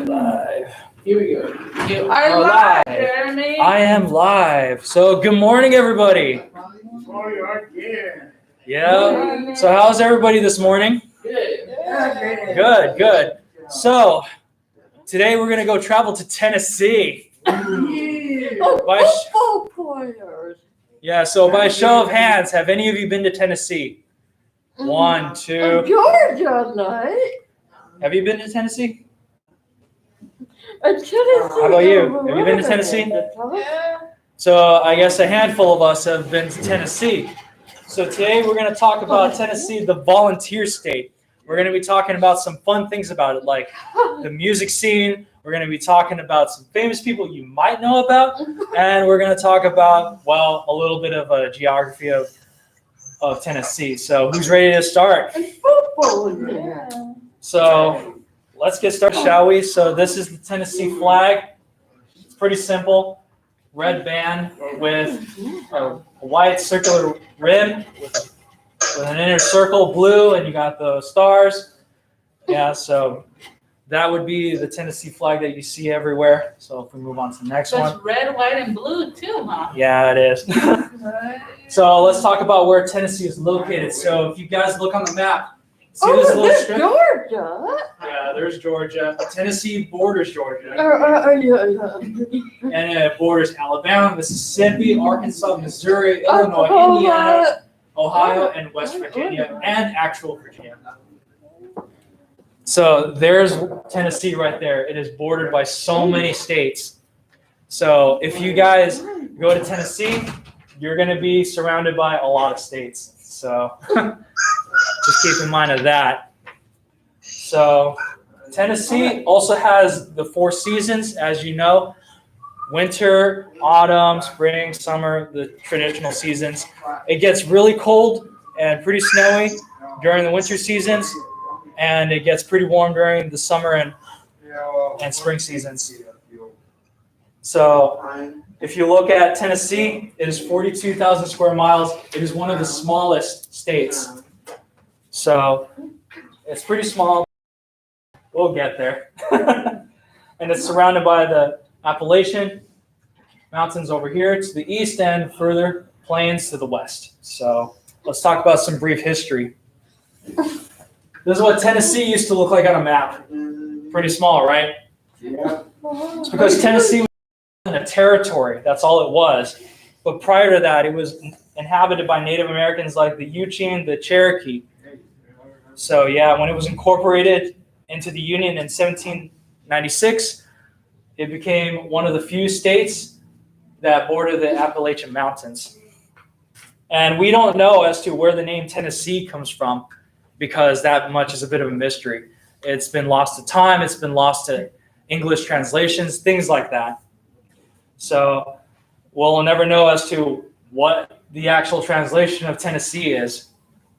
Live. Here we go. You are live, Jeremy. I am live. So good morning, everybody. Yeah. So how's everybody this morning? Good. Good. So today we're gonna go travel to Tennessee. Football players. Yeah. So by show of hands, have any of you been to Tennessee? 1, 2. Georgia night. Have you been to Tennessee? Tennessee. How about you? Have you been to Tennessee? Yeah. So I guess a handful of us have been to Tennessee. So today we're going to talk about Tennessee, the volunteer state. We're going to be talking about some fun things about it, like the music scene. We're going to be talking about some famous people you might know about. And we're going to talk about, well, a little bit of a geography of Tennessee. So who's ready to start? Football. Yeah. So let's get started, shall we? So this is the Tennessee flag. It's pretty simple. Red band with a white circular rim with an inner circle, blue, and you got the stars. Yeah, so that would be the Tennessee flag that you see everywhere. So if we move on to the next So one. it's red, white, and blue too, huh? Yeah, it is. So let's talk about where Tennessee is located. So if you guys look on the map, see this little there's strip? Georgia. Yeah, there's Georgia. Tennessee borders Georgia. Yeah. And it borders Alabama, Mississippi, Arkansas, Missouri, Illinois, Indiana, Ohio, and West Virginia, and actual Virginia. So there's Tennessee right there. It is bordered by so many states. So if you guys go to Tennessee, you're going to be surrounded by a lot of states. So just keep in mind of that. So Tennessee also has the 4 seasons, as you know. Winter, autumn, spring, summer, the traditional seasons. It gets really cold and pretty snowy during the winter seasons, and it gets pretty warm during the summer and spring seasons. So if you look at Tennessee, it is 42,000 square miles. It is one of the smallest states. So it's pretty small. We'll get there. And it's surrounded by the Appalachian Mountains over here to the east and further plains to the west. So let's talk about some brief history. This is what Tennessee used to look like on a map. Pretty small, right? Yeah. It's because Tennessee was in a territory. That's all it was. But prior to that, it was inhabited by Native Americans like the Ute and the Cherokee. So yeah, when it was incorporated into the Union in 1796, it became one of the few states that border the Appalachian Mountains. And we don't know as to where the name Tennessee comes from because that much is a bit of a mystery. It's been lost to time. It's been lost to English translations, things like that. So we'll never know as to what the actual translation of Tennessee is,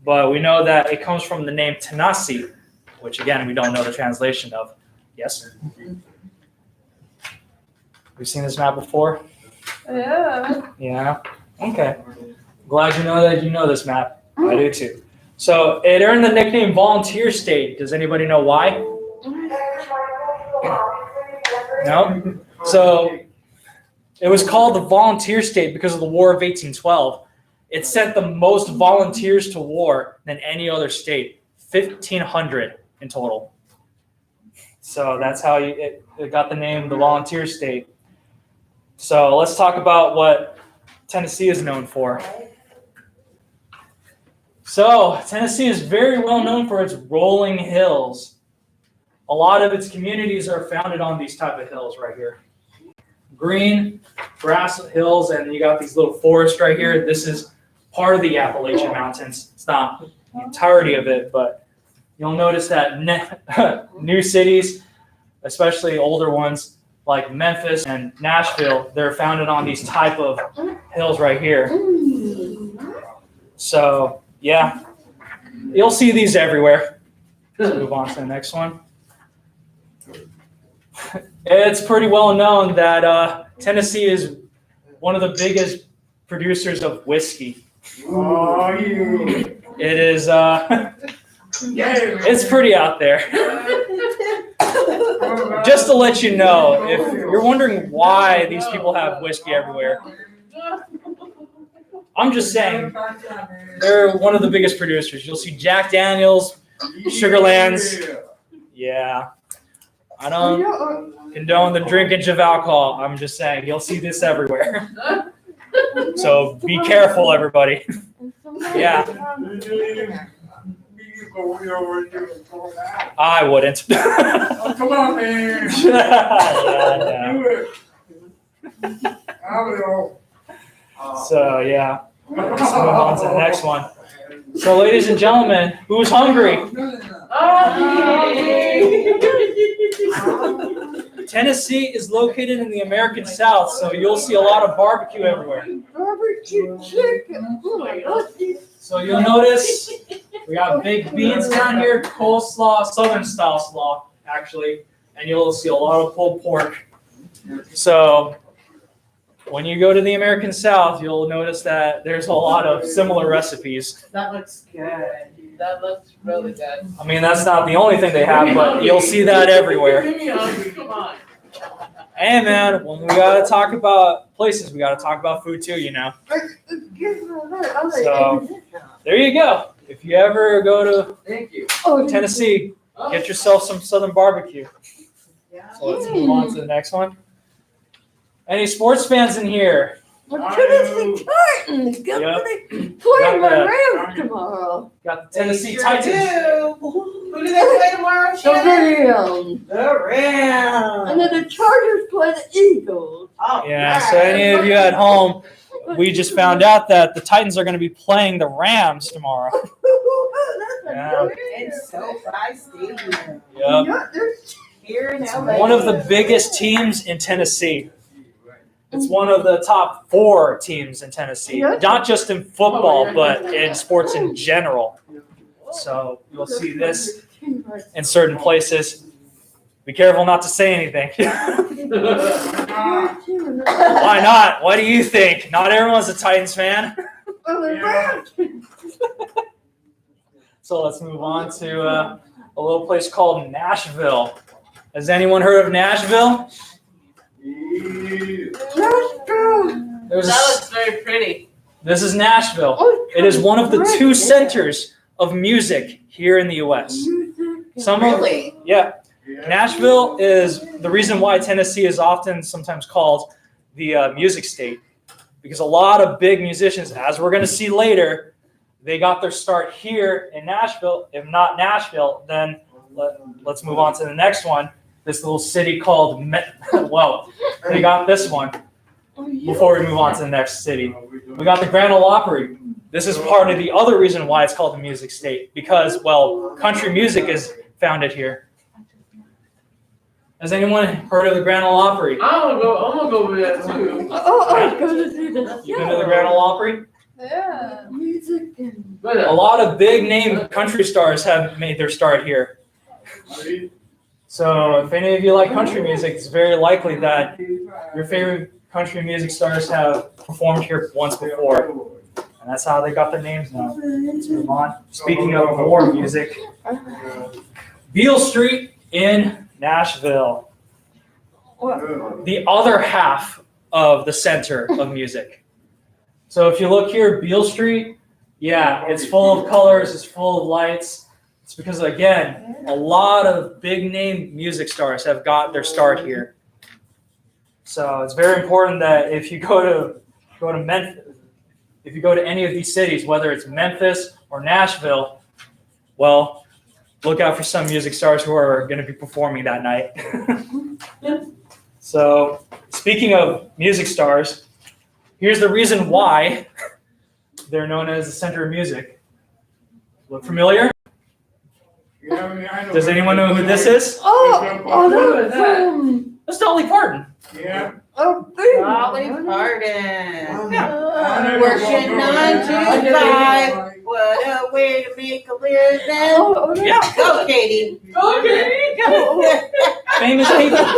but we know that it comes from the name Tennessee, which again, we don't know the translation of. Yes? We've seen this map before? Yeah. Yeah? Okay. Glad you know this map. I do too. So it earned the nickname Volunteer State. Does anybody know why? No? So it was called the Volunteer State because of the War of 1812. It sent the most volunteers to war than any other state, 1,500 in total. So that's how it got the name the Volunteer State. So let's talk about what Tennessee is known for. So Tennessee is very well known for its rolling hills. A lot of its communities are founded on these type of hills right here. Green grass hills, and you got these little forests right here. This is part of the Appalachian Mountains. It's not the entirety of it, but you'll notice that new cities, especially older ones like Memphis and Nashville, they're founded on these type of hills right here. So yeah, you'll see these everywhere. Let's move on to the next one. It's pretty well known that Tennessee is one of the biggest producers of whiskey. Oh, yeah. It is, it's pretty out there. just to let you know, if you're wondering why these people have whiskey everywhere, I'm just saying they're one of the biggest producers. You'll see Jack Daniels, Sugarlands. Yeah. I don't condone the drinkage of alcohol. I'm just saying you'll see this everywhere. So be careful, everybody. Yeah. I wouldn't. Oh, come on, man. Yeah. Do it. I will. So yeah. Let's move on to the next one. So, ladies and gentlemen, who's hungry? Tennessee is located in the American South, so you'll see a lot of barbecue everywhere. Barbecue chicken. So you'll notice we got baked beans down here, coleslaw, southern style slaw, actually, and you'll see a lot of pulled pork. So when you go to the American South, you'll notice that there's a lot of similar recipes. That looks good. That looks really good. I mean, that's not the only thing they have, but you'll see that everywhere. Come on. Hey, man, when we gotta talk about places, we gotta talk about food too, you know. So there you go. If you ever go to Thank you. Tennessee, get yourself some southern barbecue. So let's move on to the next one. Any sports fans in here? Tennessee Titans. Playing my Rams tomorrow. Got the Tennessee Titans. Who do they play tomorrow, The Shannon? Rams. The Rams. And then the Chargers play the Eagles. Oh, Yeah, so any of you at home, we just found out that the Titans are going to be playing the Rams tomorrow. Yeah. It's SoFi Stadium. Yep. Here in It's LA. one of the biggest teams in Tennessee. It's one of the top 4 teams in Tennessee, not just in football, but in sports in general. So you'll see this in certain places. Be careful not to say anything. Why not? What do you think? Not everyone's a Titans fan. So let's move on to a little place called Nashville. Has anyone heard of Nashville? There's That looks very pretty. This is Nashville. It is one of the 2 centers of music here in the U.S. Nashville is the reason why Tennessee is often sometimes called the music state, because a lot of big musicians, as we're going to see later, they got their start here in Nashville. If not Nashville, then let's move on to the next one. This little city called, they got this one before we move on to the next city. We got the Grand Ole Opry. This is part of the other reason why it's called the music state, because, country music is founded here. Has anyone heard of the Grand Ole Opry? I'm gonna go with that too. I'm going to see the You been to the Grand Ole Opry? Yeah. Music and A lot of big name country stars have made their start here. So if any of you like country music, it's very likely that your favorite country music stars have performed here once before. And that's how they got their names now. Let's move on. Speaking of more music, Beale Street in Nashville. The other half of the center of music. So if you look here, Beale Street, it's full of colors, it's full of lights. It's because, again, a lot of big name music stars have got their start here. So it's very important that if you go to Memphis, if you go to any of these cities, whether it's Memphis or Nashville, look out for some music stars who are going to be performing that night. So speaking of music stars, here's the reason why they're known as the center of music. Look familiar? Does anyone know who this is? That's Dolly Parton. Yeah. Dolly Parton. Yeah. Working 9 to 5. What a way to make a living. Yeah. Go, Katie. Go, Katie. Go. Famous people.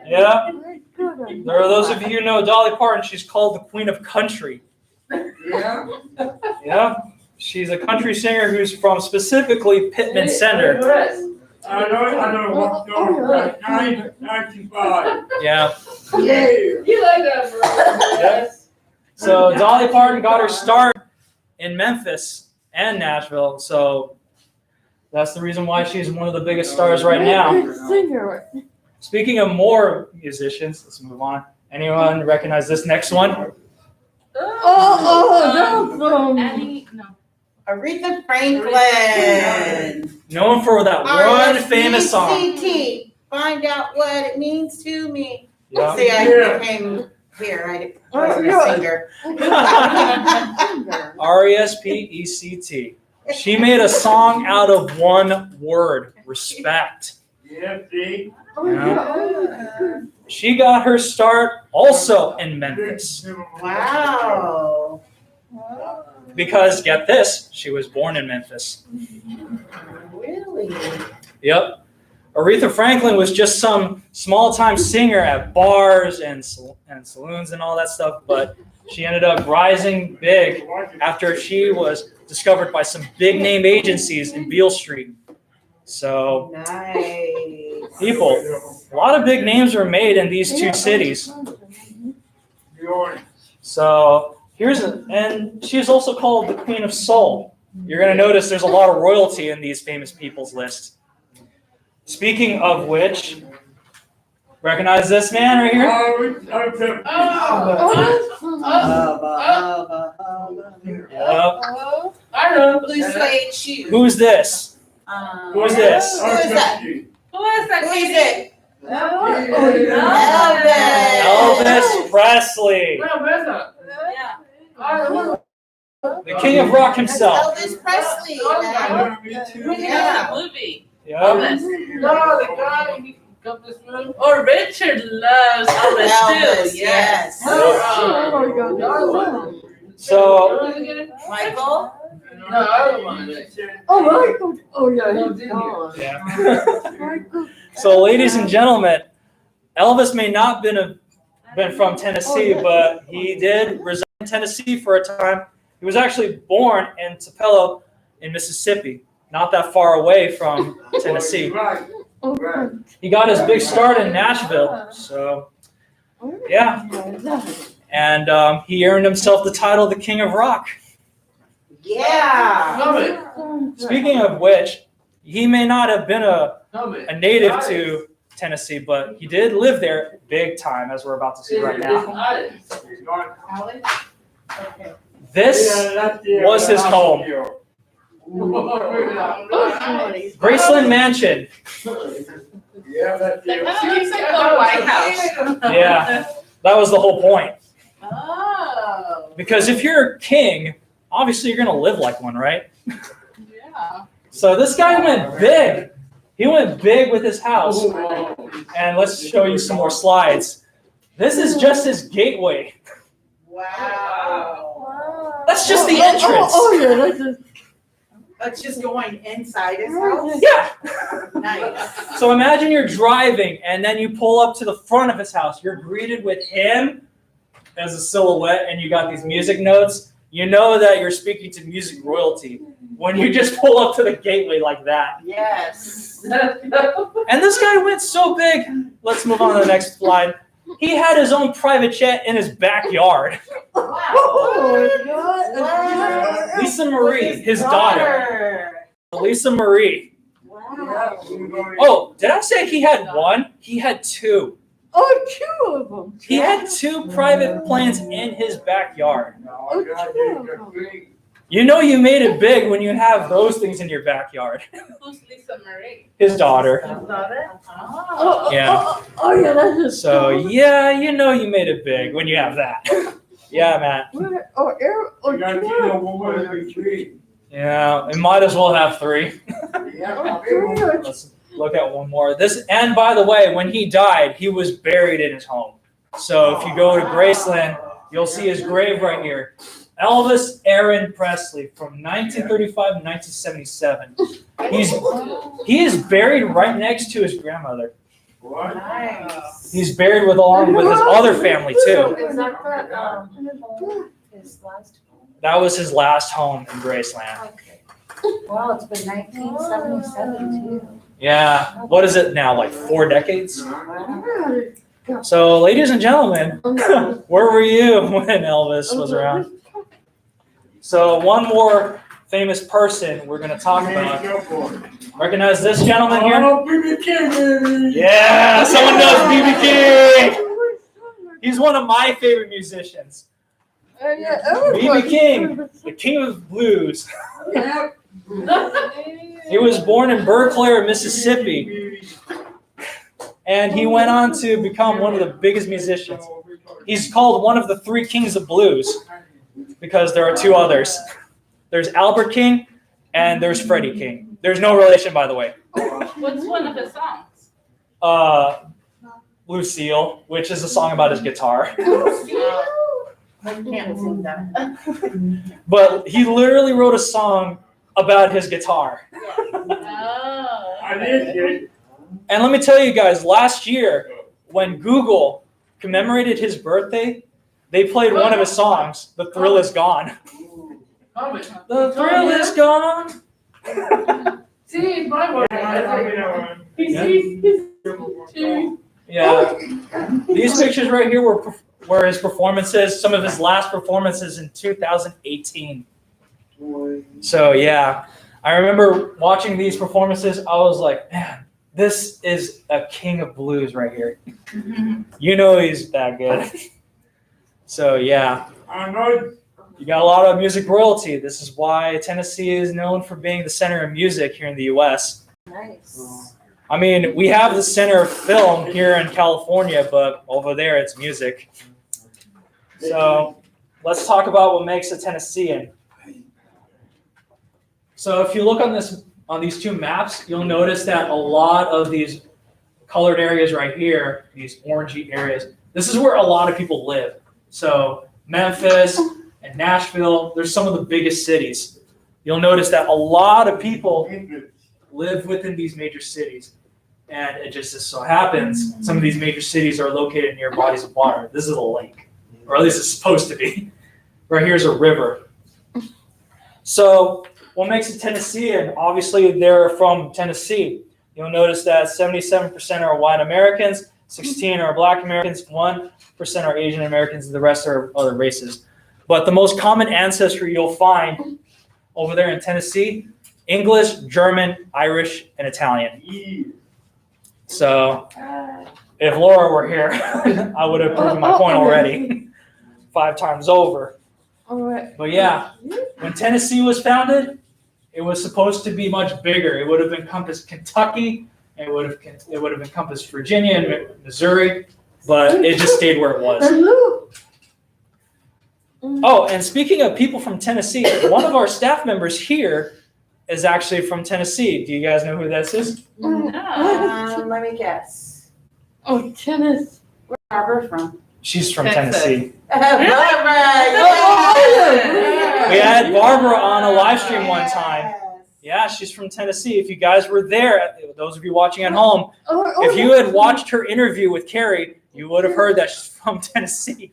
Yeah. There are those of you who know Dolly Parton. She's called the Queen of Country. Yeah. Yeah. She's a country singer who's from specifically Pittman Center. I know, 95. Yeah. Yeah. You like that, bro? Yes. So Dolly Parton got her start in Memphis and Nashville. So that's the reason why she's one of the biggest stars right now. Singer. Speaking of more musicians, let's move on. Anyone recognize this next one? Aretha Franklin. Known for that one famous song. RSVCT. Find out what it means to me. Yeah. See, I became here. I wasn't a singer. RESPECT. She made a song out of one word, respect. Yeah, see? Yeah. She got her start also in Memphis. Wow. Because, get this, she was born in Memphis. Really? Yep. Aretha Franklin was just some small-time singer at bars and saloons and all that stuff, but she ended up rising big after she was discovered by some big-name agencies in Beale Street. So, Nice. people, a lot of big names were made in these two cities. So, and she's also called the Queen of Soul. You're going to notice there's a lot of royalty in these famous people's list. Speaking of which, recognize this man right here? Yep. I know. Blue suede shoes. Who's this? Who is this? Who is that? Who is that? Who is it? Elvis Presley, Yeah. the king of rock himself. Elvis Presley. man. Yeah. Movie. Yep. Elvis. No, the guy who come this room. Or Richard loves Elvis Elvis, too. yes. Oh my God. So, Michael? No, other one. Oh, Michael. Oh, yeah, he's gone. yeah. Michael. So, ladies and gentlemen, Elvis may not been from Tennessee, but he did reside in Tennessee for a time. He was actually born in Tupelo in Mississippi, not that far away from Tennessee. Right. Oh, Right. He got his big start in Nashville, so yeah. And he earned himself the title the King of Rock. Yeah. Come it. Speaking of which, he may not have been a Come it. native to Tennessee, but he did live there big time, as we're about to see right now. Okay. This was his home. Graceland Mansion. Yeah, that's That kind of looks like the White House. Yeah, that was the whole point. Oh. Because if you're a king, obviously you're going to live like one, right? Yeah. So this guy went big. He went big with his house. And let's show you some more slides. This is just his gateway. Wow. That's just the entrance. Oh, yeah, that's just. That's just going inside his house? Yeah. Nice. So imagine you're driving and then you pull up to the front of his house. You're greeted with him as a silhouette and you got these music notes. You know that you're speaking to music royalty when you just pull up to the gateway like that. Yes. And this guy went so big. Let's move on to the next slide. He had his own private jet in his backyard. Oh, God. Lisa Marie, his daughter. Lisa Marie. Wow. Oh, did I say he had one? He had two. Oh, two of them. He had two private planes in his backyard. You know you made it big when you have those things in your backyard. Who's Lisa Marie? His daughter. Oh. Yeah. Oh, yeah, that's just. So, yeah, you know you made it big when you have that. Yeah, Matt. Yeah, it might as well have three. Let's look at one more. This, and by the way, when he died, he was buried in his home. So if you go to Graceland, you'll see his grave right here. Elvis Aaron Presley from 1935 to 1977. He is buried right next to his grandmother. Nice. He's buried along with his other family too. Is that his last home? That was his last home in Graceland. Okay. Wow, it's been 1977 too. Yeah. What is it now? Like 4 decades? Yeah. So, ladies and gentlemen, where were you when Elvis was around? So, one more famous person we're going to talk about. Recognize this gentleman here? Oh, BB King. Yeah, someone knows BB King. He's one of my favorite musicians. BB King, the king of blues. Yep. He was born in Berkeley, Mississippi, and he went on to become one of the biggest musicians. He's called one of the 3 kings of blues because there are 2 others. There's Albert King and there's Freddie King. There's no relation, by the way. What's one of his songs? Lucille, which is a song about his guitar. I can't sing that. But he literally wrote a song about his guitar. Oh. I did. And let me tell you guys, last year, when Google commemorated his birthday, they played one of his songs, The Thrill Is Gone. The thrill is gone. See, my word. Yeah. These pictures right here were his performances, some of his last performances in 2018. So, yeah. I remember watching these performances. I was like, man, this is a king of blues right here. You know he's that good. So, yeah. I know. You got a lot of music royalty. This is why Tennessee is known for being the center of music here in the U.S. Nice. I mean, we have the center of film here in California, but over there it's music. So let's talk about what makes a Tennessean. So if you look on these 2 maps, you'll notice that a lot of these colored areas right here, these orangey areas, this is where a lot of people live. So Memphis and Nashville, they're some of the biggest cities. You'll notice that a lot of people live within these major cities. And it just so happens some of these major cities are located near bodies of water. This is a lake, or at least it's supposed to be. Right here's a river. So what makes a Tennessean? Obviously, they're from Tennessee. You'll notice that 77% are white Americans, 16 are black Americans, 1% are Asian Americans, and the rest are other races. But the most common ancestry you'll find over there in Tennessee, English, German, Irish, and Italian. So if Laura were here, I would have proven my point already 5 times over. All right. But yeah, when Tennessee was founded, it was supposed to be much bigger. It would have encompassed Kentucky, and it would have encompassed Virginia and Missouri, but it just stayed where it was. Oh, and speaking of people from Tennessee, one of our staff members here is actually from Tennessee. Do you guys know who this is? No. Let me guess. Oh, tennis. Where's Barbara from? She's from Texas. Tennessee. Barbara! We had Barbara on a live stream one time. Yeah, she's from Tennessee. If you guys were there, those of you watching at home, if you had watched her interview with Carrie, you would have heard that she's from Tennessee.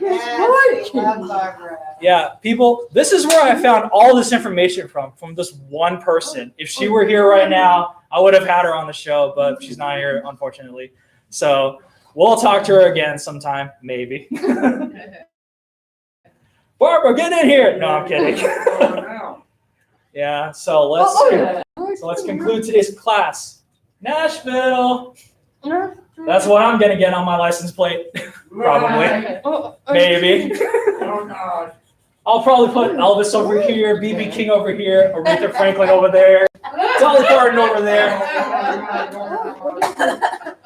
Yes, we love Barbara. Yeah, people, this is where I found all this information from this one person. If she were here right now, I would have had her on the show, but she's not here, unfortunately. So we'll talk to her again sometime, maybe. Barbara, get in here. No, I'm kidding. Yeah, so let's conclude today's class. Nashville. That's what I'm gonna get on my license plate. Probably. Maybe. I'll probably put Elvis over here, BB King over here, Aretha Franklin over there, Dolly Parton over there.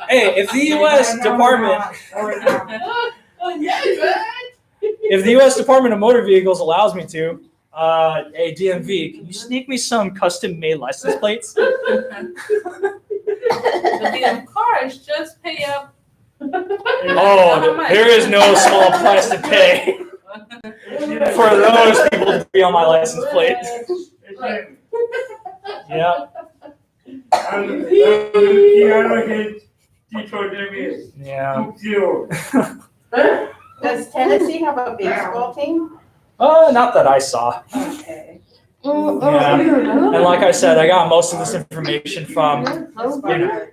Hey, if the U.S. Department of Motor Vehicles allows me to, hey DMV, can you sneak me some custom-made license plates? The cars just pay up. Oh, there is no small price to pay for those people to be on my license plate. Yeah. Yeah. Does Tennessee have a baseball team? Not that I saw. Okay. Yeah. And like I said, I got most of this information from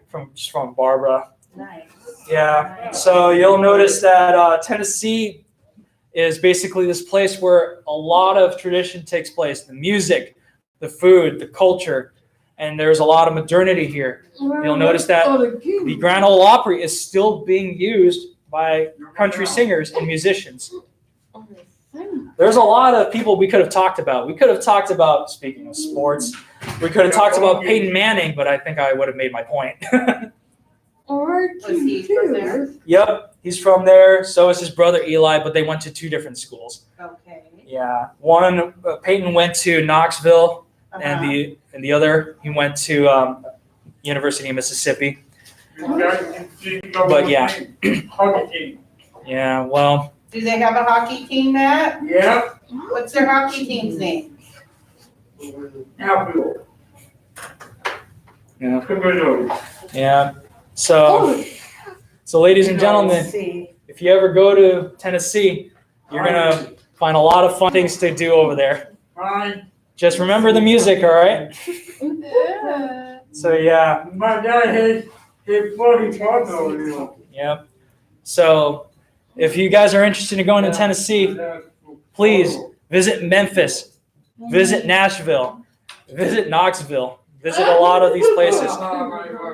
from Barbara. Nice. Yeah. So you'll notice that Tennessee is basically this place where a lot of tradition takes place. The music, the food, the culture, and there's a lot of modernity here. You'll notice that the Grand Ole Opry is still being used by country singers and musicians. There's a lot of people we could have talked about. We could have talked about, speaking of sports, we could have talked about Peyton Manning, but I think I would have made my point. Was he from there? Yep, he's from there. So is his brother Eli, but they went to two different schools. Okay. Yeah, one Peyton went to Knoxville, Uh-huh. and the other he went to University of Mississippi. But yeah, yeah. Well, Do they have a hockey team, Matt? Yeah. What's their hockey team's name? Apple. yeah, Good. yeah. So, ladies and gentlemen, Let's see. if you ever go to Tennessee, you're gonna find a lot of fun things to do over there. Fine. Just remember the music, all right? So yeah, My dad has his funny parts over there. yep. So if you guys are interested in going to Tennessee, please visit Memphis, visit Nashville, visit Knoxville, visit a lot of these places.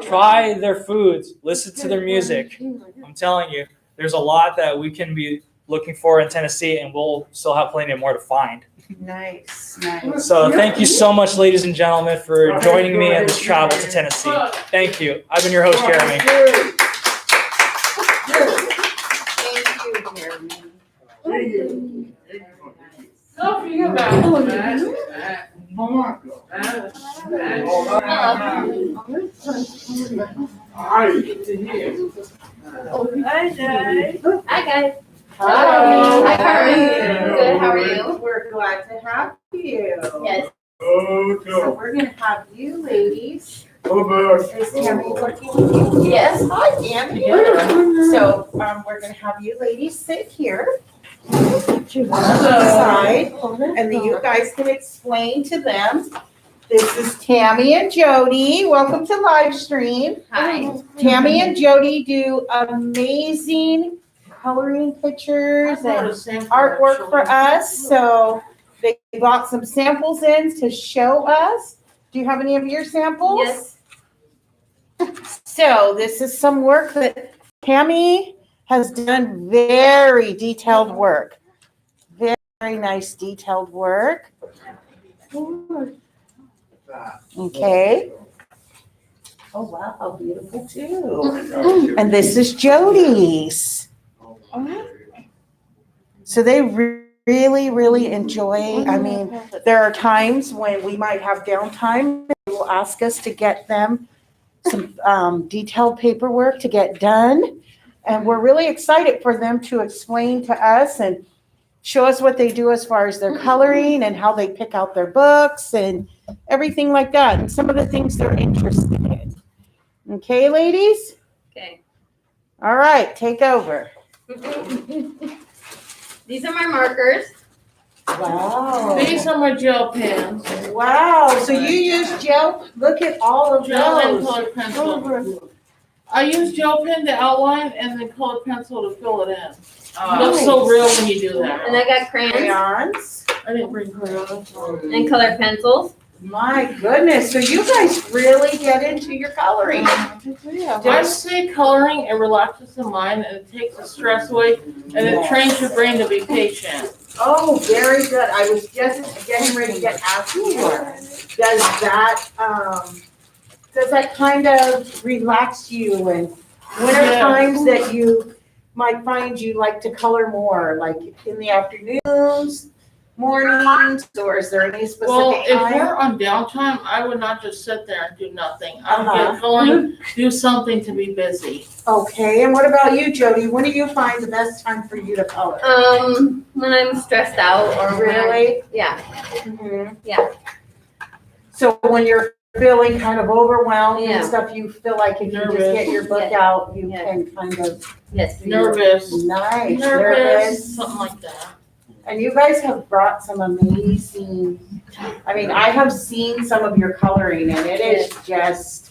Try their foods, listen to their music. I'm telling you, there's a lot that we can be looking for in Tennessee, and we'll still have plenty more to find. Nice, nice. So thank you so much, ladies and gentlemen, for joining me on this travel to Tennessee. Thank you. I've been your host, Jeremy. Thank you, Jeremy. Don't forget about that. Hi, Jay. Hi, guys. Hi. Hi, Carmen. Good, how are you? We're glad to have you. Yes. So we're gonna have you ladies. Is Tammy working with you? Yes. Hi, Tammy. So, we're gonna have you ladies sit here on the side, and then you guys can explain to them. This is Tammy and Jody. Welcome to live stream. Hi. Tammy and Jody do amazing coloring pictures and artwork for us. So they brought some samples in to show us. Do you have any of your samples? Yes. So this is some work that Tammy has done, very detailed work. Very nice detailed work. Okay. Oh, wow, how beautiful too. And this is Jody's. So they really, really enjoy, I mean, there are times when we might have downtime. They will ask us to get them some detailed paperwork to get done. And we're really excited for them to explain to us and show us what they do as far as their coloring and how they pick out their books and everything like that. And some of the things they're interested in. Okay, ladies? Okay. All right, take over. These are my markers. Wow. These are my gel pens. Wow, so you use gel, look at all of Gel and those. colored pencil. I use gel pen to outline and then colored pencil to fill it in. It looks so real when you do that. And I got crayons Crayons. I didn't bring crayons. and colored pencils. My goodness, so you guys really get into your coloring. I say coloring, it relaxes the mind and it takes the stress away and it trains your brain to be patient. Oh, very good. I was just getting ready to get asked you. Does that kind of relax you and when are Yeah. times that you might find you like to color more, like in the afternoons, mornings, or is there any Well, specific if time? we're on downtime, I would not just sit there and do nothing. I would Uh-huh. get going, do something to be busy. Okay, and what about you, Jody? When do you find the best time for you to color? When I'm stressed out or when Really? yeah. Mhm. Yeah. So when you're feeling kind of overwhelmed Yeah. and stuff, you feel like if you just Nervous. get your book Yeah. out, you Yeah. can kind of Yes. Nervous. nice, Nervous, something like that. And you guys have brought some amazing, I mean, I have seen some of your coloring and it is just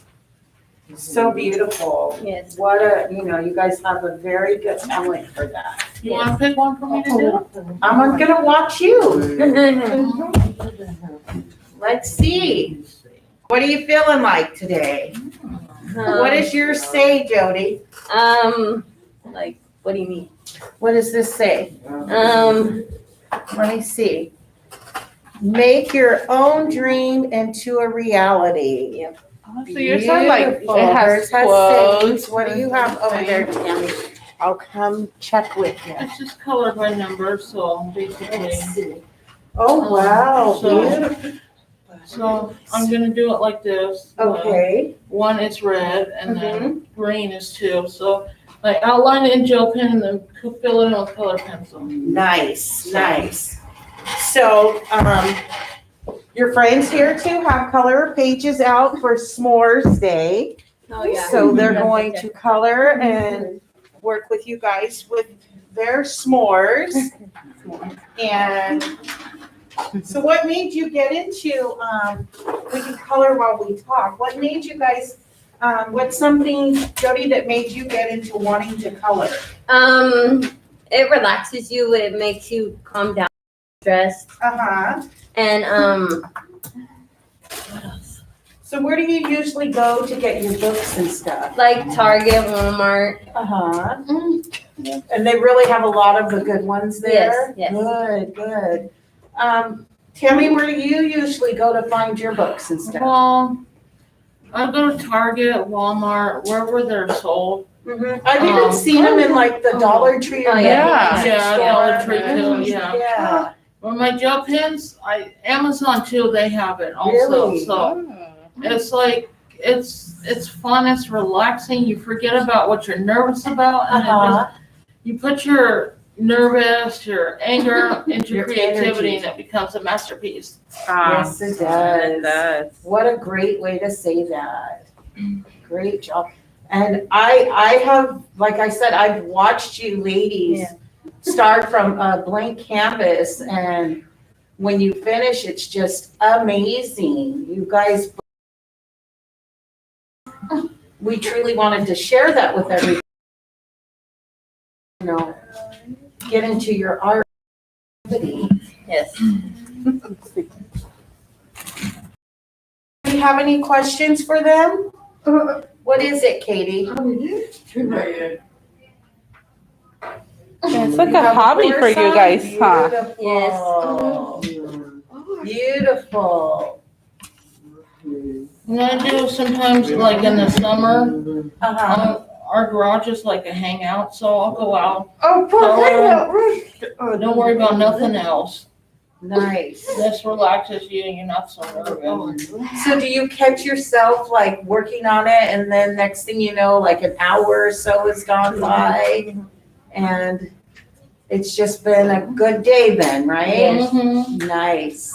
so beautiful. Yes. What a, you guys have a very good talent for that. You wanna pick one for me to do? I'm gonna watch you. Let's see. What are you feeling like today? What does yours say, Jody? Like, what do you mean? What does this say? Let me see. Make your own dream into a reality. Yep. So yours are like, it Beautiful. has Yours has quotes. sayings. What do you have over there, Tammy? I'll come check with you. It's just colored by number, so basically. Let's see. Oh, wow, So- beautiful. So I'm gonna do it like this. Okay. One is red and then green is 2. So I outline it in gel pen and then fill it in with color pencil. Nice, nice. So, your friends here too have color pages out for S'mores Day. Oh, yeah. So they're going to color and work with you guys with their s'mores. And so what made you get into, we can color while we talk. What made you guys, what's something, Jody, that made you get into wanting to color? It relaxes you. It makes you calm down, stressed, Uh-huh. and what else? So where do you usually go to get your books and stuff? Like Target, Walmart. Uh-huh. And they really have a lot of the good ones there? Yes, yes. Good, good. Tammy, where do you usually go to find your books and stuff? Well, I go to Target, Walmart, wherever they're sold. I've even seen them in like the Dollar Tree or Oh, the yeah. Home Yeah, store. Dollar Tree too, yeah. Yeah, Well, my gel pens, Amazon too, they have it also. Really? So it's like, it's fun, it's relaxing. You forget about what you're nervous about and uh-huh. you put your nervous, your anger into Your creativity energy. and it becomes a masterpiece. Yes, it does. It does. What a great way to say that. Great job. And I have, like I said, I've watched you ladies start from a blank canvas, and when you finish, it's just amazing. You guys, we truly wanted to share that with everybody. Get into your art. Yes. Do you have any questions for them? What is it, Katie? It's like a hobby for you guys, huh? Beautiful. Beautiful. And I do sometimes like in the summer, Uh-huh. our garage is like a hangout, so I'll go out. Oh, Don't worry about nothing else. Nice. This relaxes you and you're not so nervous. So do you catch yourself like working on it and then next thing you know, like an hour or so has gone by and it's just been a good day then, right? Mhm. Nice.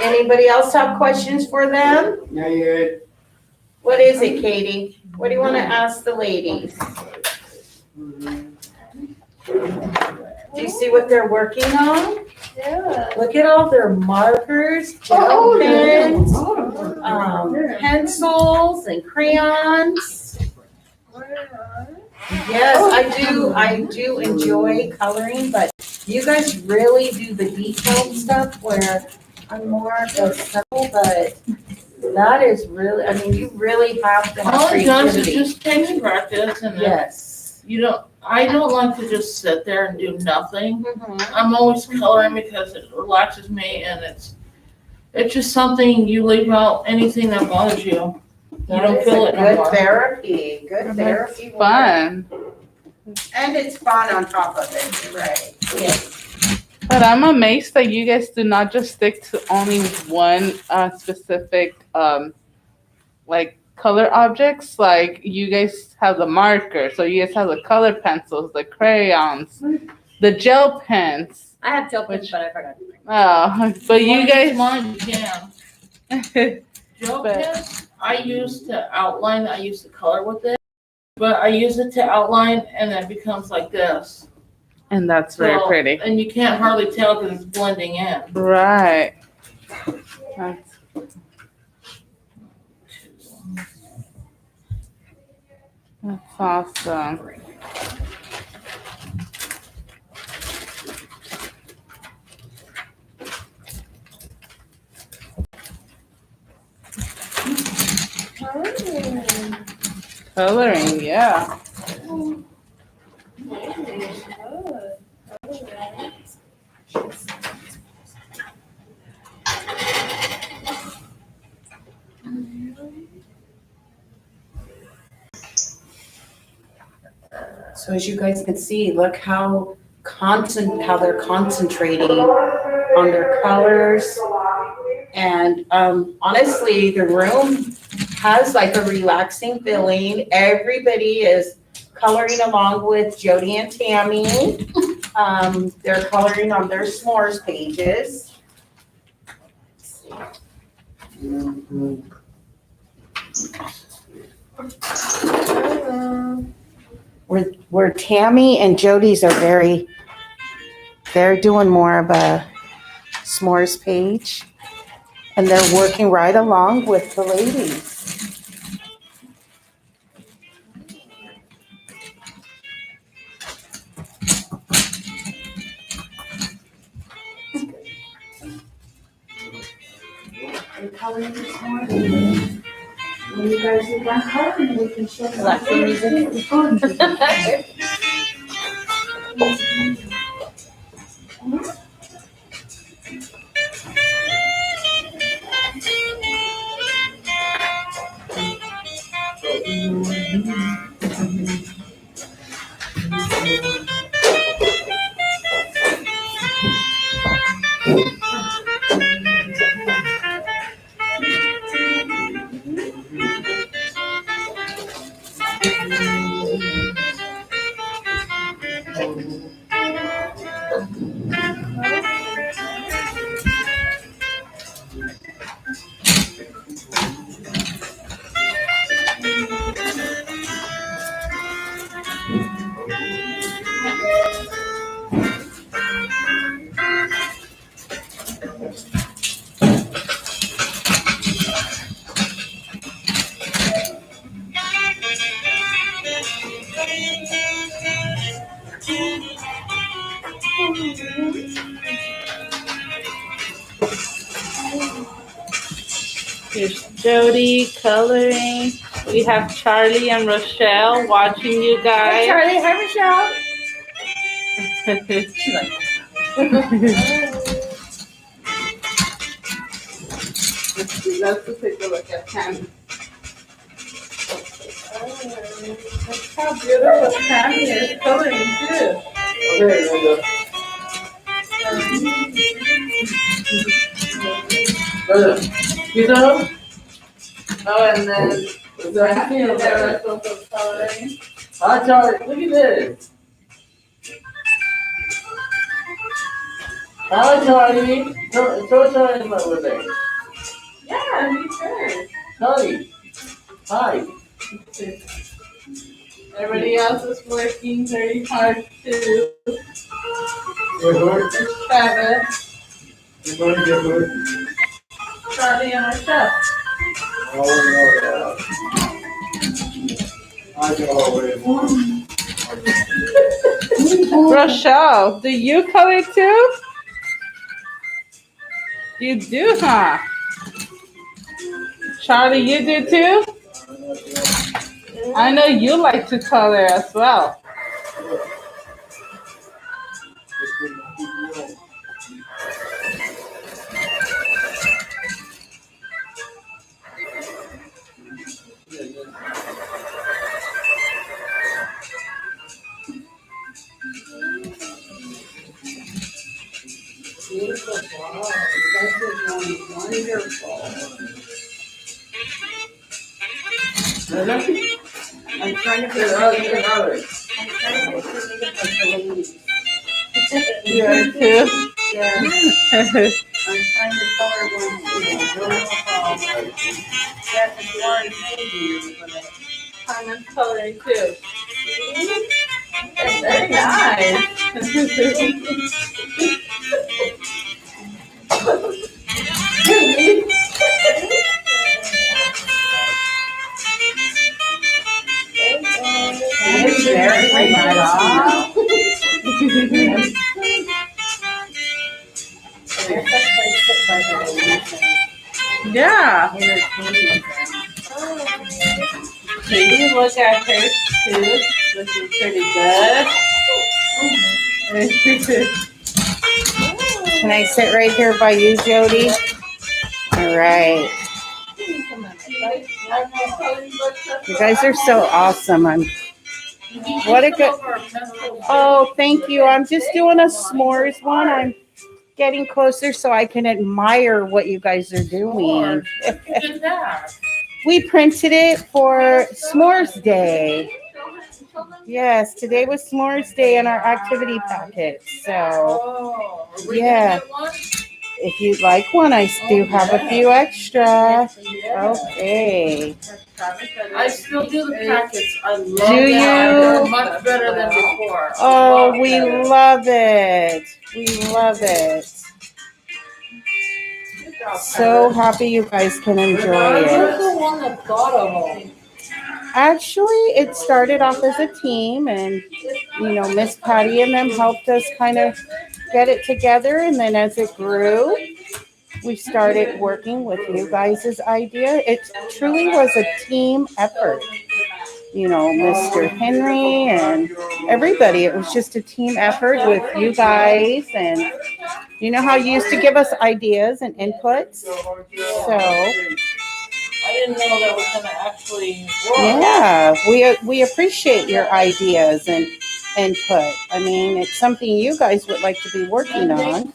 Anybody else have questions for them? Not yet. What is it, Katie? What do you want to ask the ladies? Do you see what they're working on? Yeah. Look at all their markers, gel pens, pencils and crayons. Yes, I do enjoy coloring, but you guys really do the detailed stuff where I'm more of a simple, but that is really, I mean, you really have to have All it does is creativity. just takes practice and then Yes. I don't like to just sit there and do nothing. Mhm. I'm always coloring because it relaxes me and it's just something you leave out anything that bothers you. You That don't is feel a it no good more. therapy, good therapy. work. Fun. And it's fun on top of it, right? Yes. But I'm amazed that you guys do not just stick to only one specific like color objects. Like you guys have the marker, so you guys have the color pencils, the crayons, the gel pens. I have gel pens, but I forgot to bring. Oh, but you guys. Mine, you can. Gel But- pens, I use to outline, I use to color with it, but I use it to outline and it becomes like this. And that's very So- pretty. And you can't hardly tell because it's blending in. Right. That's awesome. Coloring, yeah. So as you guys can see, look how they're concentrating on their colors. And honestly, the room has like a relaxing feeling. Everybody is coloring along with Jody and Tammy. They're coloring on their s'mores pages. Where Tammy and Jody's are they're doing more of a s'mores page. And they're working right along with the ladies. Are you coloring this morning? When you guys are done coloring, we can show you. Like the music. Here's Jody coloring. We have Charlie and Rochelle watching you Hey, guys. Charlie, hi, Michelle. Let's just take a look at Tammy. Look how beautiful Tammy is coloring too. Okay, Linda. You know? Oh, and then Is that Tammy and Sarah also coloring. Hi, Charlie. Look at this. Hi, Charlie. Show Charlie my birthday. Yeah, me too. Charlie. Hi. Everybody else is working very hard too. You're good. Travis, You're going to get good. Charlie, and Rochelle. Oh, no, yeah. I know already. Rochelle, do you color too? You do, huh? Charlie, you do too? I know you like to color as well. Beautiful. Wow. You guys are doing wonderful. I'm trying to figure out your colors. I'm trying to figure out the ladies. You are too? Yeah. I'm trying to color one too. I don't know how. Yeah, because you already paid me, but I'm coloring too. That's very nice. It's very Yeah. Maybe look at her too. Looking pretty good. Can I sit right here by you, Jody? All right. You guys are so awesome. What a good. Oh, thank you. I'm just doing a s'mores one. I'm getting closer so I can admire what you guys are doing. We printed it for S'mores Day. Yes, today was S'mores Day in our activity packet. So, yeah. If you'd like one, I do have a few extra. Okay. I still do the packets. I love Do them. you? They're much better than before. Oh, we love it. We love it. So happy you guys can enjoy Who's it. the one that thought of them? Actually, it started off as a team, and Miss Patty and them helped us kind of get it together, and then as it grew, we started working with you guys' idea. It truly was a team effort. Mr. Henry and everybody. It was just a team effort with you guys, and you know how you used to give us ideas and inputs. So I didn't know that was gonna actually work. yeah, we appreciate your ideas and input. I mean, it's something you guys would like to be working on.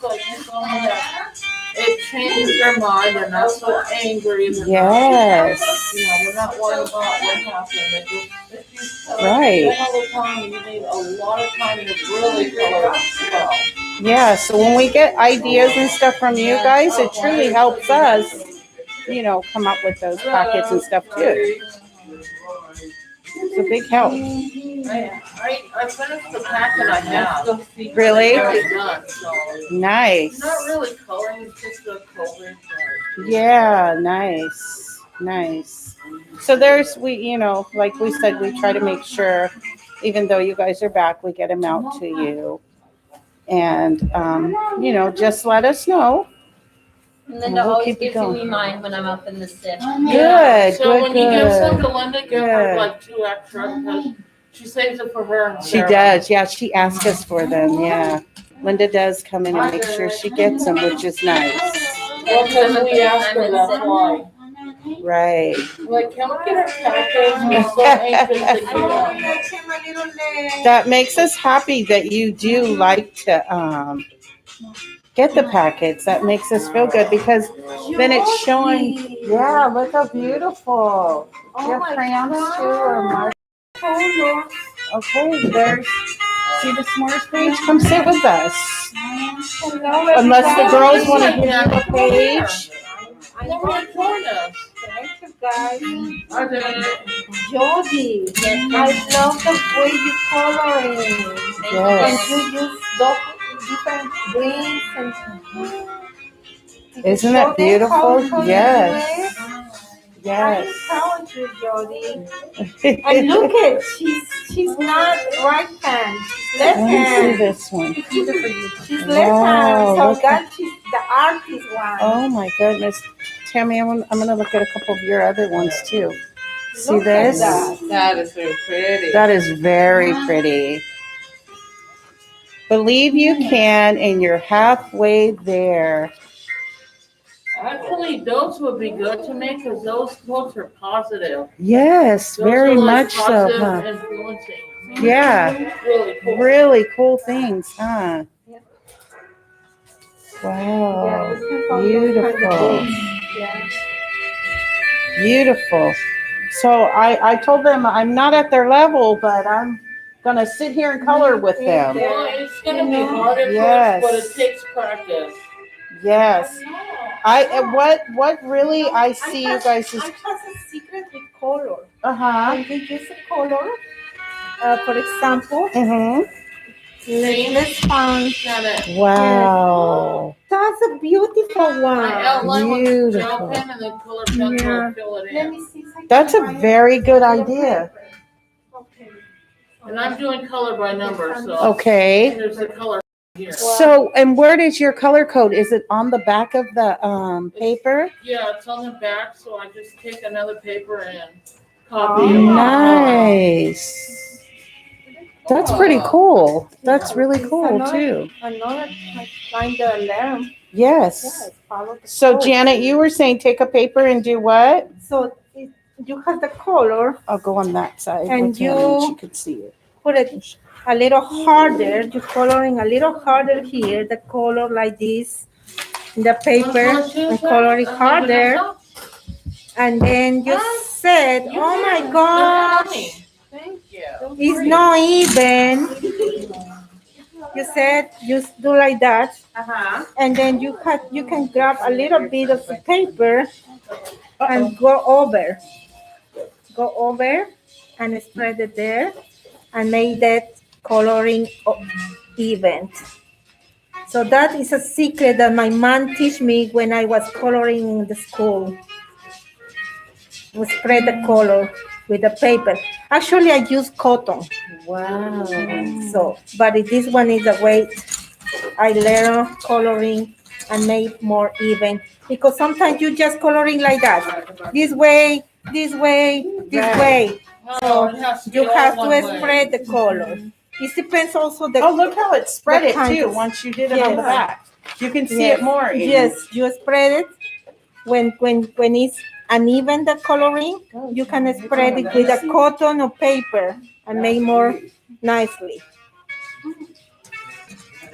It changed their mind. They're not so angry. Yes. They're not worried about what happened. Right. All the time, you need a lot of time to really color well. Yeah, so when we get ideas and stuff from you guys, it truly helps us, come up with those packets and stuff too. It's a big help. I finished the packet I have. Really? It's done, so. Nice. It's not really coloring, it's just the color part. Yeah, nice. So like we said, we try to make sure, even though you guys are back, we get them out to you. And, just let us know. And Linda always gives me mine when I'm up in the SIP. So when you give some to Linda, give her Good. like 2 extra because she saves it for her. And She Sarah. does. Yeah, she asks us for them. Yeah. Linda does come in and make sure she gets them, which is nice. Well, because we asked her, that's why. Right. Like, can we get our packets? We're so anxious to get them. That makes us happy that you do like to get the packets. That makes us feel good because then it's showing. Yeah, look how beautiful. Do you have crayons too or markers? Okay, there's. See the s'mores page? Come sit with us. Unless the girls want to give you a page. Thank you, guys. Jody, I love the way you coloring. Yes. And you use different greens and. Isn't that beautiful? Yes. I'm Yes. proud of you, Jody. And look at, she's not right hand, she's left Let me see hand. this one. She's left Wow, hand, so look at- she's the artist one. Oh my goodness. Tammy, I'm going to look at a couple of your other ones too. See Look at this? That is very pretty. That is very pretty. Believe you can, and you're halfway there. Actually, those would be good to make because those quotes are positive. Yes, Those very are like much so, positive huh? influencing. Yeah, Really cool. really cool things, huh? Yeah. Wow, we can find those kind of beautiful, books. Yeah. beautiful. So I told them I'm not at their level, but I'm gonna sit here and color with them. Well, it's gonna be hard at Yes. first, but it takes practice. Yes. What really I see you guys is I have a secret with color. uh-huh. When you use a color, for example, Let's find. Got it. Wow. That's a beautiful I one. outline with gel Beautiful. pen and then color pencil Yeah. and fill it Let in. me see if I can That's a find very good idea. Okay. And I'm doing color by number, so Okay. there's the color here. So, and where is your color code? Is it on the back of the paper? Yeah, it's on the back, so I just take another paper and Oh, copy it. Nice. That's pretty cool. That's really cool too. Another, I find the lamp. Yes. Yes, follow the So code. Janet, you were saying take a paper and do what? So you have the color, I'll go on that side. And with Tammy, you- she could see it. put it a little harder. You're coloring a little harder here, the color like this, in the paper, and color it harder. And then you said, oh my gosh, Thank you. it's not even. You said just do like that, and then you can grab a little bit of the paper and go over and spread it there and make that coloring even. So that is a secret that my mom teach me when I was coloring in the school. We spread the color with the paper. Actually, I use cotton. Wow. So, but this one is the way I learn coloring and make more even. Because sometimes you just coloring like that. This way, this way, this way. Oh, it has to be You all have one to way. spread the color. It depends also the Oh, look how it spread The it kind too, of- once you did it on the Yes. back. You can see Yes. it more. even. Yes, you spread it. When it's uneven the coloring, you can spread it with a cotton or paper and make more nicely.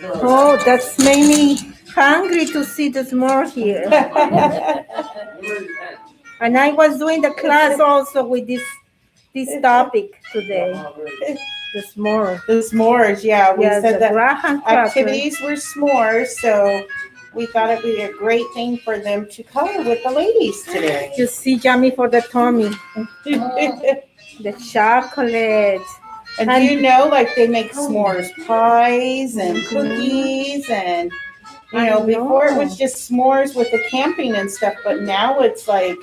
Oh, that's made me hungry to see there's more here. And I was doing the class also with this topic today. The s'more. The s'mores, yeah. We Yes, said the that graham cracker. activities were s'mores, so we thought it'd be a great thing for them to color with the ladies today. You see, yummy for the tummy. The chocolate. And do you know, like they make s'mores pies and cookies and, you know, I before it know. was just s'mores with the camping and stuff, but now it's like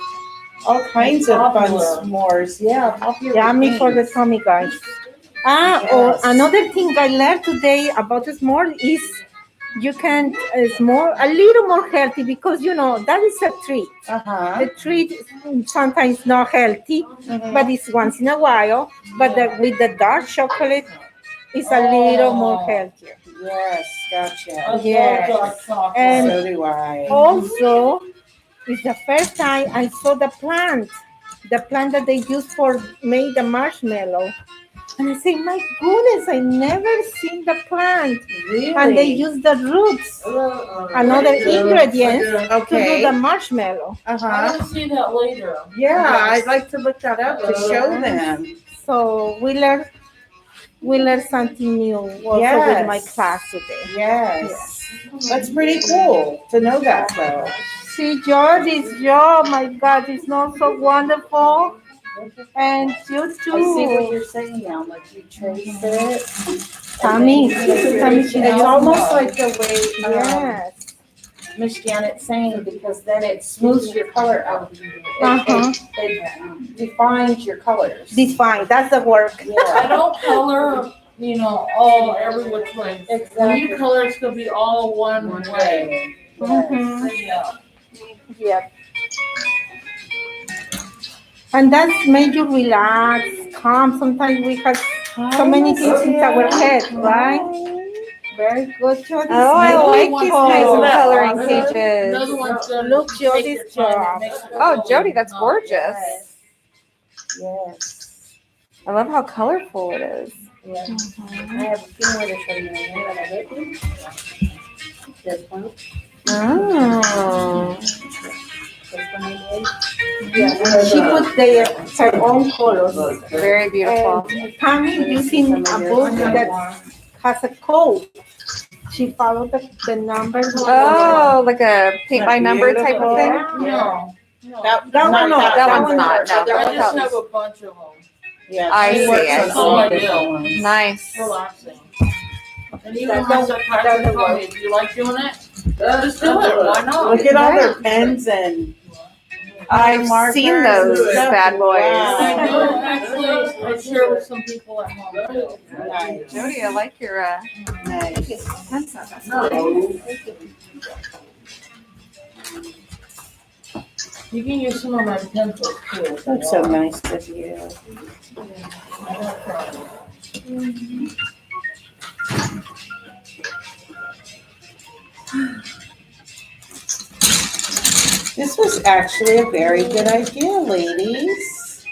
all kinds of fun Popular. s'mores. Yeah, popular Yummy for the things. tummy, guys. Yes. Or another thing I learned today about the s'more is you can s'more a little more healthy because you know that is a treat. Uh-huh. The treat is sometimes not healthy, Mhm. but it's once in a while. But with the dark chocolate, it's a little more healthier. Yes, gotcha. Yes. And So do I. also, it's the first time I saw the plant that they use for make the marshmallow. And I say, my goodness, I never seen the plant. Really? And they use the roots, another ingredient to do Okay. the marshmallow. I Uh-huh. want to see that later. Yeah, I'd like to look that up to show them. So we learn something new also with my Yes. class today. Yes. That's pretty cool to know that though. See, Jody's job, my God, it's not so wonderful. And you too. I see what you're saying now, like you trace it. Tammy, she It's knows. almost like the way Yes. Miss Janet's saying, because then it smooths your color out. Uh-huh. It defines your colors. Define, that's the work. I Yeah. don't color, all every which way. When Exactly. you color, it's gonna be all one way. Mhm. Yeah. Yeah. And that's made you relax, calm. Sometimes we have so many things in our head, right? Very good, Jody. Oh, I like these kinds of Beautiful. coloring Another pages. one's gonna Look, take Jody's your time and job. make the Oh, color Jody, that's not- gorgeous. Yes. I love how colorful it is. Yeah. I have a few more to show you. This one. Oh. This one I Yeah. She put her own colors. Very beautiful. And Tammy using a book that has a code. She followed the numbers. Oh, like a paint by number type of thing? No. That, That one, no. That one's not, no. I just That have was- a bunch of them. Yeah. I she see, works I on see. all different ones. Nice. Relaxing. And even my psychiatrist told me, if you like doing it, just do it, why not? Look at all their pens and. I've seen those bad boys. I do, actually, I share with some people at home too. Nice. Jody, I like your Nice. pencil. You can use some of my pencils too. if you That's so want. nice of you. This was actually a very good idea, ladies,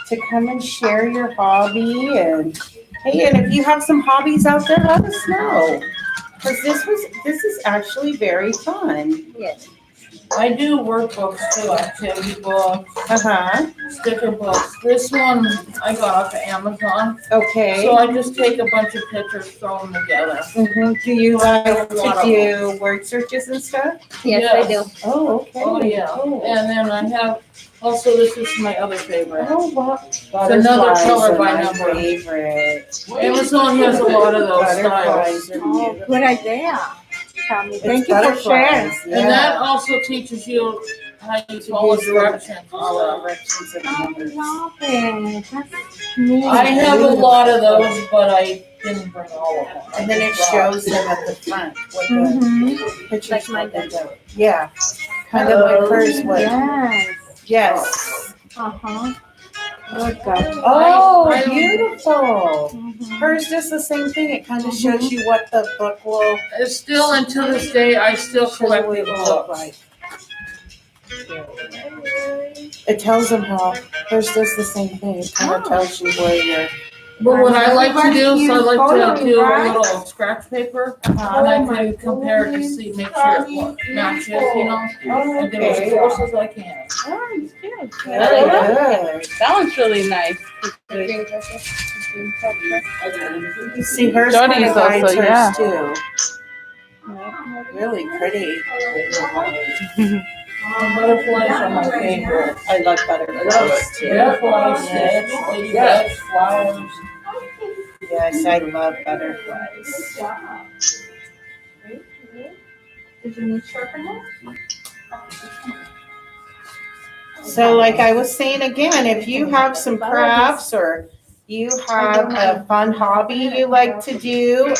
to come and share your hobby and, hey, and if you have some hobbies out there, let us know. Because this is actually very fun. Yes. I do workbooks too, activity books, Uh-huh, sticker books. This one I got off of Amazon. okay. So I just take a bunch of pictures, throw them together. Mhm. Do you like to do word searches and stuff? Yes, I do. Oh, okay. Oh, yeah. And then I have, also this is my other favorite. Oh, wow. It's another Butterflies color are by my number. favorite. Amazon has a lot of those styles. Butterflies are Oh, beautiful. good idea. Tammy, It's thank you for sharing. butterflies, And that yeah. also teaches you how you follow directions. All directions and I numbers. love it. That's neat. I have a lot of those, but I didn't bring all of them. And then it shows them at the front what the Mhm. pictures Like mine what they do. Yeah, kind of like hers was. Yes. Yes. Uh-huh. Good God. Oh, I- beautiful. Mhm. Hers does the same thing. It kind of shows you what the book will It's still, until this day, I still show collect what the it will look books. like. It tells them how, hers does the same thing. It kind of tells you where you're. But what I like to do is I like to Everybody do a use little scratch paper, and I can compare it to see, make sure it matches, you know? And get as close as I can. Very good. That one's really nice. You see hers Jody's kind of guides also, hers yeah. too. Really pretty. Butterflies are my favorite. I love butterflies too. Butterflies, snakes, ladybugs, flowers. Yes, I love butterflies. Did you need sharpener? So like I was saying again, if you have some crafts or you have a fun hobby you like to do,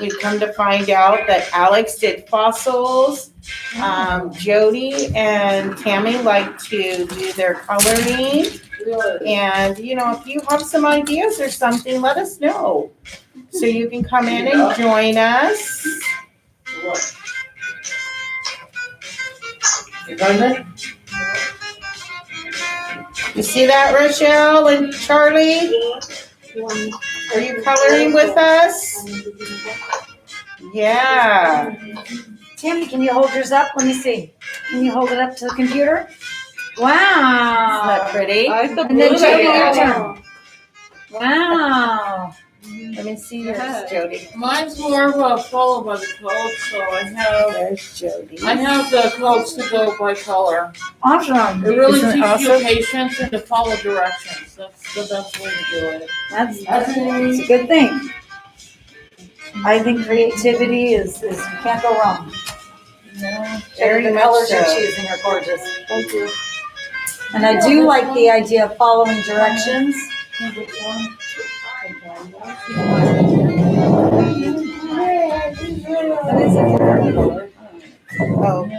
we've come to find out that Alex did fossils. Jody and Tammy like to do their coloring. And, you know, if you have some ideas or something, let us know. So you can come in and join us. You see that, Rochelle and Charlie? Are you coloring with us? Yeah. Tammy, can you hold yours up? Let me see. Can you hold it up to the computer? Isn't Wow. that pretty? I like the And blue then that Jody, you your have. turn. Wow. Let me see yours, Jody. Mine's more of a follow by the code, so There's Jody. I have the codes to go by color. Awesome. It really Isn't it teaches you awesome? patience and to follow directions. That's the best way to do it. That's a good thing. I think creativity is you can't go wrong. Very The much colors you're so. choosing are gorgeous. Thank you. And I do like the idea of following directions. That is a good color. Oh,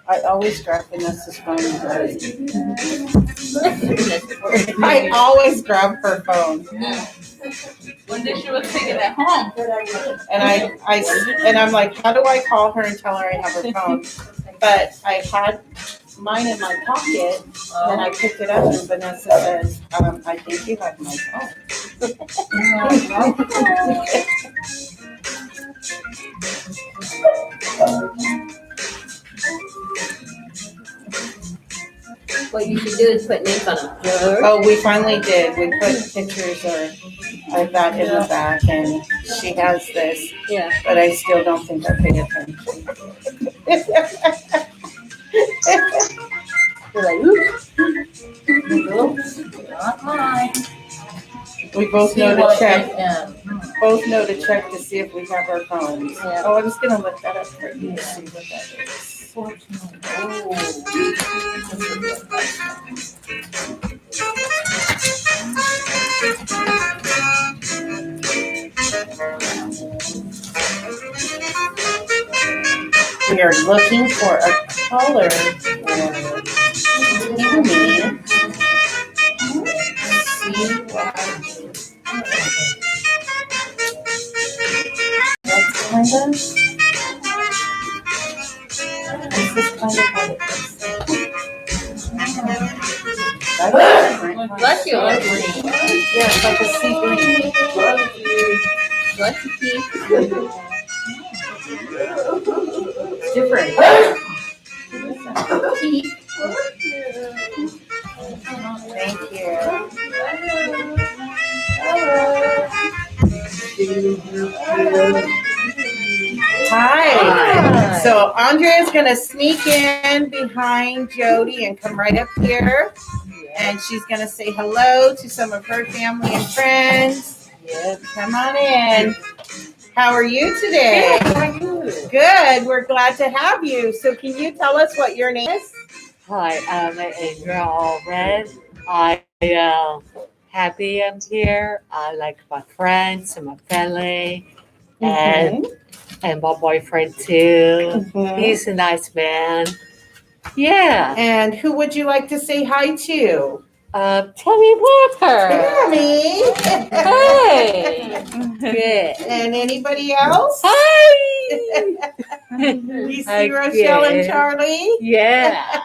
I always grab Vanessa's phone. I always grab her phone. One day she was taking it home. And I'm like, how do I call her and tell her I have her phone? But I had mine in my pocket, and I picked it up, and Vanessa says, I think you have my phone. What you should do is put names on them. Oh, we finally did. We put pictures of that in the back, and she has this, Yeah. but I still don't think I paid attention. You're like, oops. Not mine. We both See know to what check. they can. both know to check to see if we have our phones. Oh, I'm just gonna look that up for you to see what that is. We are looking for a color for Tammy. See what that's kind of. This is kind of what it looks like. That's different. Bless you. Yeah, it's like a sea green. Bless you, Keith. It's different. Thank you. Hi. So Andrea's gonna sneak in behind Jody and come right up here. And she's gonna say hello to some of her family and friends. Come on in. How are you today? Good. We're glad to have you. So can you tell us what your name is? Hi, I'm Adriel Red. I happy I'm here. I like my friends and my family and my boyfriend too. He's a nice man. Yeah. And who would you like to say hi to? Tammy Walker. Tammy. Hey. Good. And anybody else? Hi. You see Rochelle and Charlie? Yeah.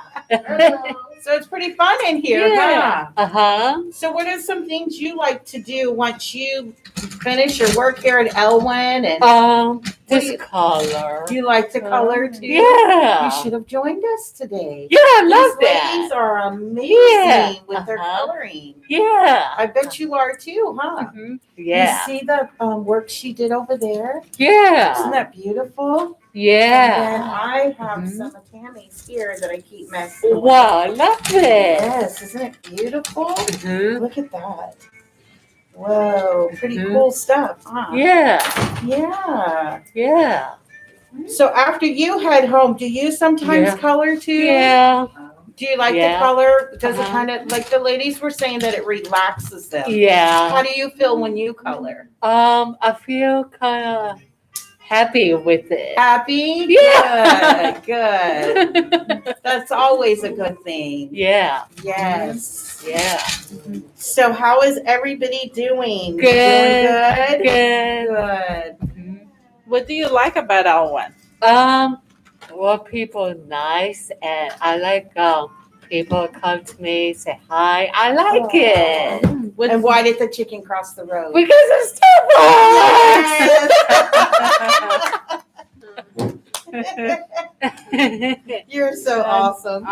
So it's pretty fun in here, Yeah. huh? So what are some things you like to do once you finish your work here at Elwyn? And This color. you like to color too? Yeah. You should have joined us today. Yeah, I love These that. ladies are amazing Yeah. with their coloring. Yeah. I bet you are too, huh? Yeah. You see the work she did over there? Yeah. Isn't that beautiful? And then Yeah. I have some of Tammy's here that I keep messing with. Wow, I love it. Yes, isn't it beautiful? Look at that. Whoa, pretty cool stuff, huh? Yeah. Yeah. Yeah. So after you head home, do you sometimes Yeah. color too? Yeah. Do you like to Yeah. color? Does it Uh-huh. kind of, like the ladies were saying that it relaxes them. How Yeah. do you feel when you color? I feel kind of happy with it. Happy? Yeah. Good, good. That's always a good thing. Yeah. Yes. Yeah. So how is everybody doing? Good. Doing good? Good. Good. What do you like about Elwyn? Well, people are nice, and I like people come to me, say hi. I like it And why did the chicken cross the road? because it's Starbucks. You're so awesome.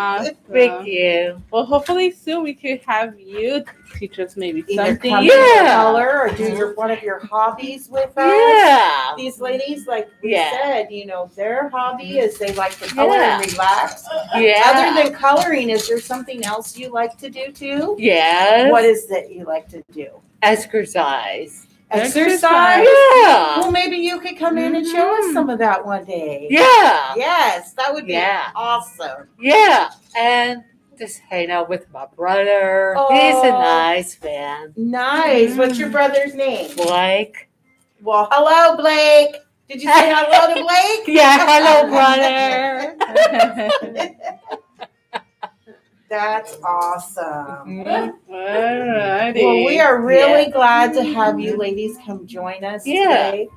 Thank you. Well, hopefully soon we could have you teach us maybe Either something. come Yeah. color or do one of your hobbies with us. Yeah. These ladies, like we Yeah. said, their hobby is they like to color and relax. Yeah. Other than coloring, is there something else you like to do too? Yes. What is it you like to do? Exercise. Exercise? Yeah. Well, maybe you could come in and show us some of that one day. Yeah. Yes, that would be Yeah. awesome. Yeah. And just hang out with my brother. He's a Oh. nice man. Nice. What's your brother's name? Blake. Well, hello, Blake. Did you say hello to Blake? Yeah, hello, brother. That's awesome. Alrighty. Well, we are really glad to have you ladies come join us Yeah. today.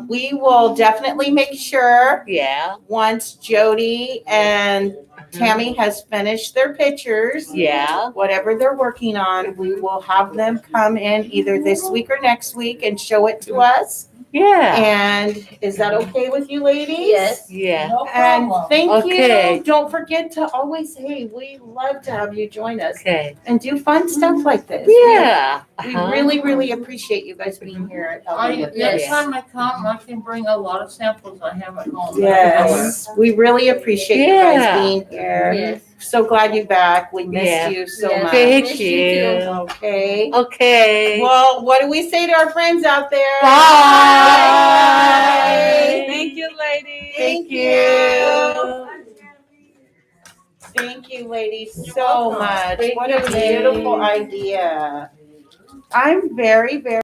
We will definitely make sure Yeah. once Jody and Tammy has finished their pictures, Yeah. whatever they're working on, we will have them come in either this week or next week and show it to us. Yeah. And is that okay with you ladies? Yes. Yeah. And thank Okay. you. Don't forget to always say we love to have you join us Okay. and do fun stuff like this. Yeah. We Uh-huh. really, really appreciate you guys being here at Elwood. Next time I come, I can bring a lot of samples I have at home. Yes, we really appreciate you guys Yeah. being here. Yes. So glad you're back. We missed Yeah. you so Yes. much. Thank Miss you too. you. Okay. Okay. Well, what do we say to our friends out there? Bye. Thank you, ladies. Thank you. Thank you, ladies, so much. Thank What you, a beautiful ladies. idea. I'm very, very